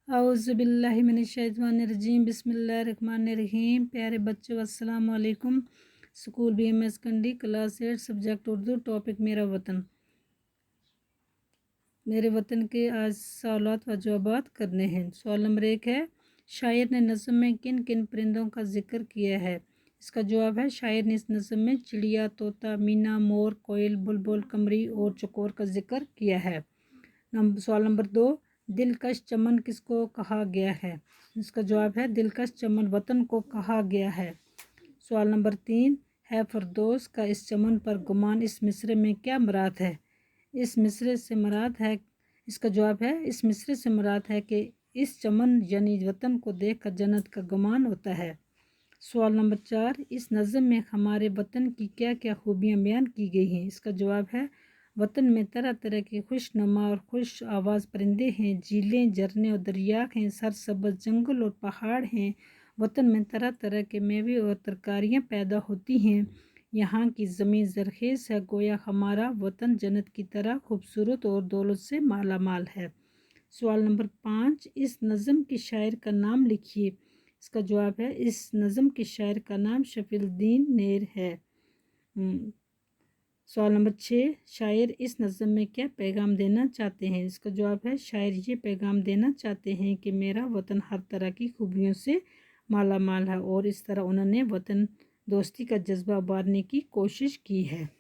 औज़ुबिल्लाहिमिनश्शैतानिर्रजीम बिस्मिल्लाहिर्रहमानिर्रहीम। प्यारे बच्चों अस्सलाम वालेकुम। स्कूल BMS कंडी क्लास 8 सब्जेक्ट उर्दू। टॉपिक मेरा वतन। मेरे वतन के आज सवालात व जवाबात करने हैं। सवाल नंबर 1 है, शायर ने नज़्म में किन किन परिंदों का जिक्र किया है? इसका जवाब है, शायर ने इस नज़्म में चिड़िया, तोता, मीना, मोर, कोयल, बुलबुल, कमरी और चकोर का जिक्र किया है। सवाल नंबर 2, दिलकश चमन किसको कहा गया है? इसका जवाब है, दिलकश चमन वतन को कहा गया है। सवाल नंबर 3 है, फरदौस का इस चमन पर गुमान इस मिसरे में क्या मुराद है? इस मिसरे से मुराद है, इसका जवाब है, इस मिसरे से मुराद है कि इस चमन यानी वतन को देखकर जन्नत का गुमान होता है। सवाल नंबर 4, इस नज़्म में हमारे वतन की क्या क्या खूबियाँ बयान की गई हैं? इसका जवाब है, वतन में तरह तरह के खुशनुमा और खुश आवाज़ परिंदे हैं, झीलें, झरने और दरिया हैं, सरसब्ज़ जंगल और पहाड़ हैं। वतन में तरह तरह के मेवे और तरकारियाँ पैदा होती हैं। यहाँ की ज़मीन ज़रख़ेज़ है, गोया हमारा वतन जन्नत की तरह खूबसूरत और दौलत से माला माल है। सवाल नंबर 5, इस नज़्म के शायर का नाम लिखिए। इसका जवाब है, इस नज़्म के शायर का नाम शफ़ीउद्दीन नेर है। सवाल नंबर 6, शायर इस नज़्म में क्या पैगाम देना चाहते हैं? इसका जवाब है, शायर ये पैगाम देना चाहते हैं कि मेरा वतन हर तरह की खूबियों से माला माल है और इस तरह उन्होंने वतन दोस्ती का जज्बा उभारने की कोशिश की है।